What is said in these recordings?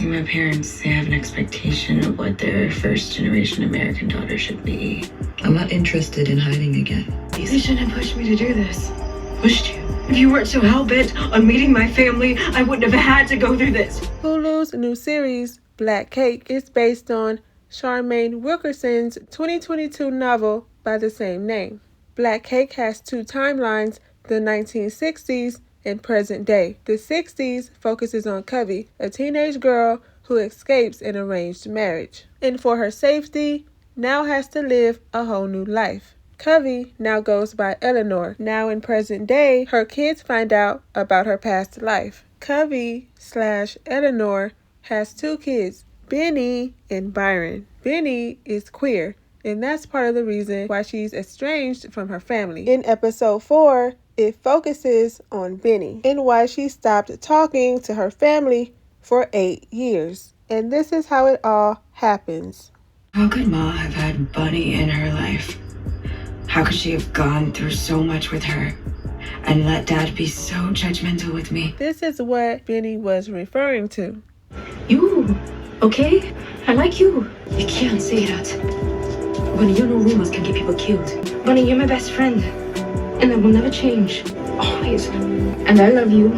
See, my parents, they have an expectation of what their first-generation American daughter should be. I'm not interested in hiding again. You shouldn't have pushed me to do this. Pushed you. If you weren't so hell-bent on meeting my family, I wouldn't have had to go through this. Hulu's new series, Black Cake, is based on Charmaine Wilkerson's 2022 novel by the same name. Black Cake has two timelines, the 1960s and present day. The 60s focuses on Covey, a teenage girl who escapes an arranged marriage, and for her safety, now has to live a whole new life. Covey now goes by Eleanor. Now in present day, her kids find out about her past life. Covey/Eleanor has two kids, Benny and Byron. Benny is queer, and that's part of the reason why she's estranged from her family. In episode 4, it focuses on Benny and why she stopped talking to her family for 8 years. And this is how it all happens. How could Ma have had Bunny in her life? How could she have gone through so much with her and let Dad be so judgmental with me? This is what Benny was referring to. You, okay? I like you. You can't say that. Bunny, you know rumors can get people killed. Bunny, you're my best friend. And I will never change. Always. And I love you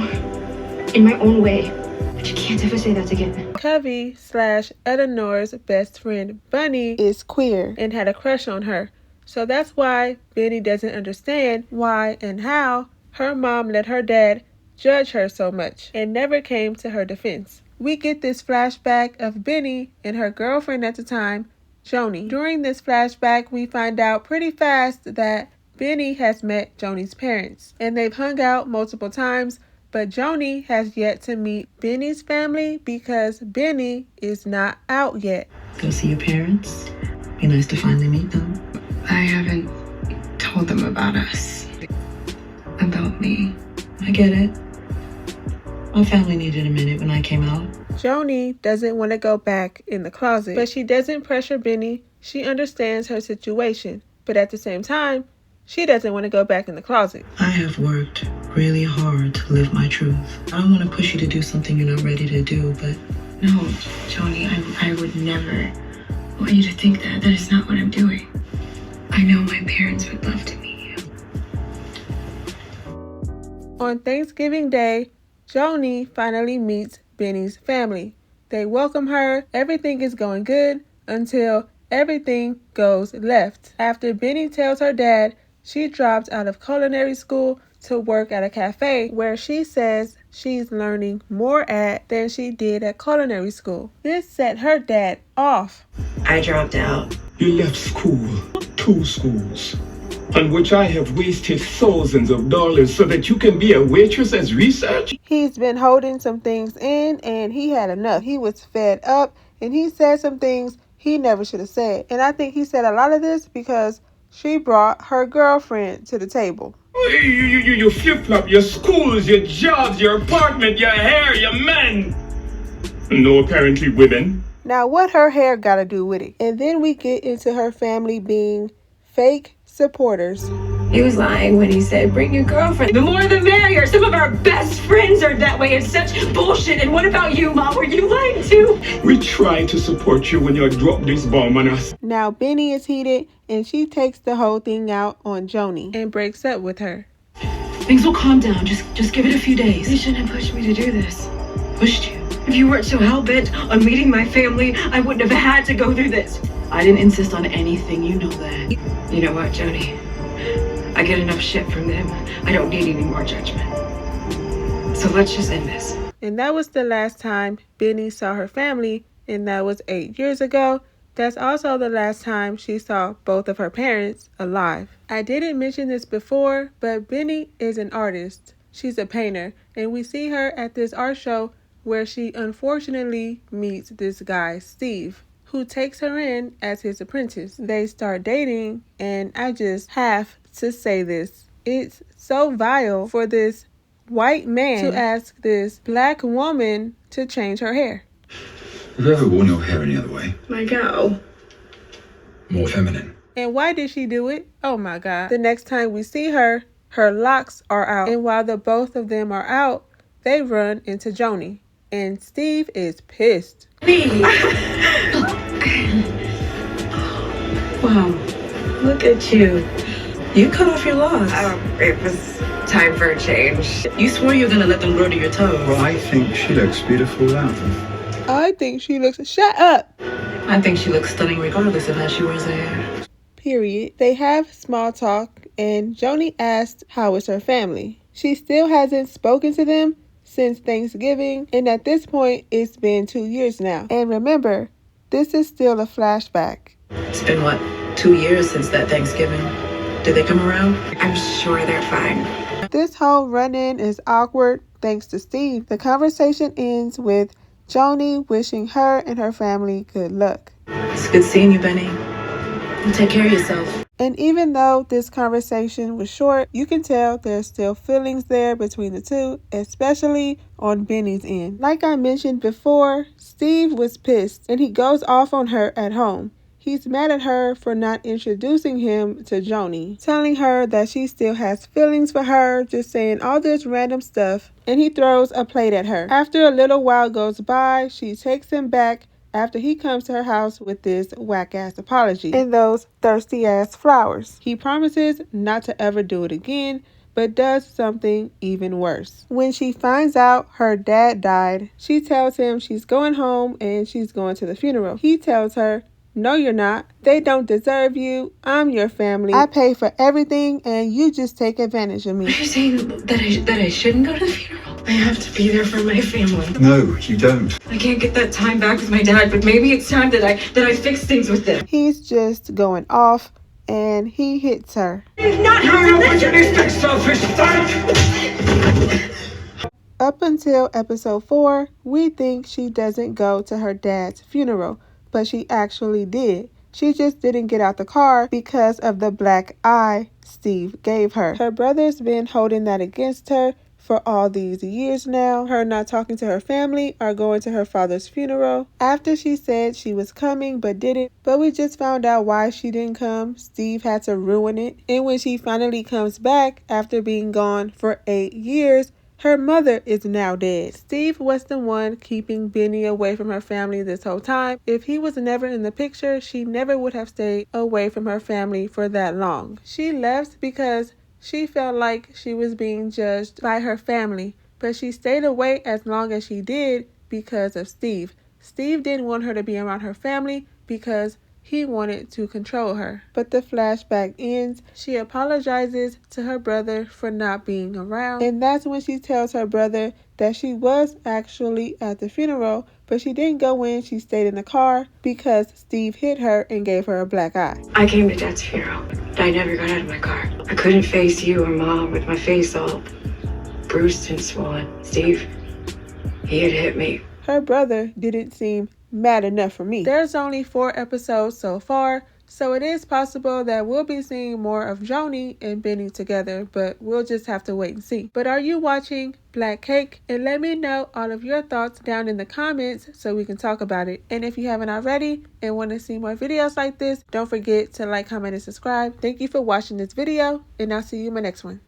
in my own way. But you can't ever say that again. Covey/Eleanor's best friend Bunny is queer and had a crush on her. So that's why Benny doesn't understand why and how her mom let her dad judge her so much and never came to her defense. We get this flashback of Benny and her girlfriend at the time, Joanie. During this flashback, we find out pretty fast that Benny has met Joanie's parents, and they've hung out multiple times, but Joanie has yet to meet Benny's family because Benny is not out yet. Go see your parents. Be nice to finally meet them. I haven't told them about us. About me. I get it. My family needed a minute when I came out. Joanie doesn't want to go back in the closet, but she doesn't pressure Benny. She understands her situation, but at the same time, she doesn't want to go back in the closet. I have worked really hard to live my truth. I don't want to push you to do something you're not ready to do, but... No, Joanie, I would never want you to think that. That is not what I'm doing. I know my parents would love to meet you. On Thanksgiving Day, Joanie finally meets Benny's family. They welcome her. Everything is going good until everything goes left. After Benny tells her dad she dropped out of culinary school to work at a cafe where she says she's learning more at than she did at culinary school. This set her dad off. I dropped out. You left school, 2 schools, on which I have wasted thousands of dollars so that you can be a waitress as research? He's been holding some things in and he had enough. He was fed up and he said some things he never should have said. And I think he said a lot of this because she brought her girlfriend to the table. You flip-flop your schools, your jobs, your apartment, your hair, your men. No, apparently women. Now what her hair got to do with it? And then we get into her family being fake supporters. He was lying when he said, bring your girlfriend. The more the merrier. Some of our best friends are that way. It's such bullshit. And what about you, Mom? Were you lying too? We try to support you when you drop this bomb on us. Now Benny is heated and she takes the whole thing out on Joanie and breaks up with her. Things will calm down. Just give it a few days. You shouldn't have pushed me to do this. Pushed you. If you weren't so hell-bent on meeting my family, I wouldn't have had to go through this. I didn't insist on anything. You know that. You know what, Joanie? I get enough shit from them. I don't need any more judgment. So let's just end this. And that was the last time Benny saw her family, and that was 8 years ago. That's also the last time she saw both of her parents alive. I didn't mention this before, but Benny is an artist. She's a painter, and we see her at this art show where she unfortunately meets this guy, Steve, who takes her in as his apprentice. They start dating, and I just have to say this. It's so vile for this white man to ask this black woman to change her hair. Have you ever worn your hair any other way? Like how? More feminine. And why did she do it? Oh my God. The next time we see her, her locks are out. And while the both of them are out, they run into Joanie. and Steve is pissed. Wow, look at you. You cut off your locks. It was time for a change. You swore you were gonna let them grow to your toes. Well, I think she looks beautiful without them. I think she looks... Shut up! I think she looks stunning regardless of how she wears her hair. Period. They have small talk, and Joanie asked how is her family. She still hasn't spoken to them since Thanksgiving, and at this point, it's been 2 years now. And remember, this is still a flashback. It's been, what, 2 years since that Thanksgiving? Did they come around? I'm sure they're fine. This whole run-in is awkward thanks to Steve. The conversation ends with Joanie wishing her and her family good luck. It's good seeing you, Benny. You take care of yourself. And even though this conversation was short, you can tell there's still feelings there between the two, especially on Benny's end. Like I mentioned before, Steve was pissed and he goes off on her at home. He's mad at her for not introducing him to Joanie, telling her that she still has feelings for her, just saying all this random stuff, and he throws a plate at her. After a little while goes by, she takes him back after he comes to her house with this whack-ass apology and those thirsty-ass flowers. He promises not to ever do it again, but does something even worse. When she finds out her dad died, she tells him she's going home and she's going to the funeral. He tells her, "No, you're not. They don't deserve you. I'm your family. I pay for everything and you just take advantage of me." Are you saying that I shouldn't go to the funeral? I have to be there for my family. No, you don't. I can't get that time back with my dad, but maybe it's time that I fix things with them. He's just going off and he hits her. Not You're an opportunistic, selfish fuck! Up until episode 4, we think she doesn't go to her dad's funeral, but she actually did. She just didn't get out the car because of the black eye Steve gave her. Her brother's been holding that against her for all these years now. Her not talking to her family or going to her father's funeral after she said she was coming but didn't. But we just found out why she didn't come. Steve had to ruin it. And when she finally comes back after being gone for 8 years, her mother is now dead. Steve was the one keeping Benny away from her family this whole time. If he was never in the picture, she never would have stayed away from her family for that long. She left because she felt like she was being judged by her family, but she stayed away as long as she did because of Steve. Steve didn't want her to be around her family because he wanted to control her. But the flashback ends. She apologizes to her brother for not being around. And that's when she tells her brother that she was actually at the funeral, but she didn't go in. She stayed in the car because Steve hit her and gave her a black eye. I came to Dad's funeral, but I never got out of my car. I couldn't face you or Mom with my face all bruised and swollen. Steve, he had hit me. Her brother didn't seem mad enough for me. There's only 4 episodes so far, so it is possible that we'll be seeing more of Joanie and Benny together, but we'll just have to wait and see. But are you watching Black Cake? And let me know all of your thoughts down in the comments so we can talk about it. And if you haven't already and want to see more videos like this, don't forget to like, comment, and subscribe. Thank you for watching this video, and I'll see you in my next one.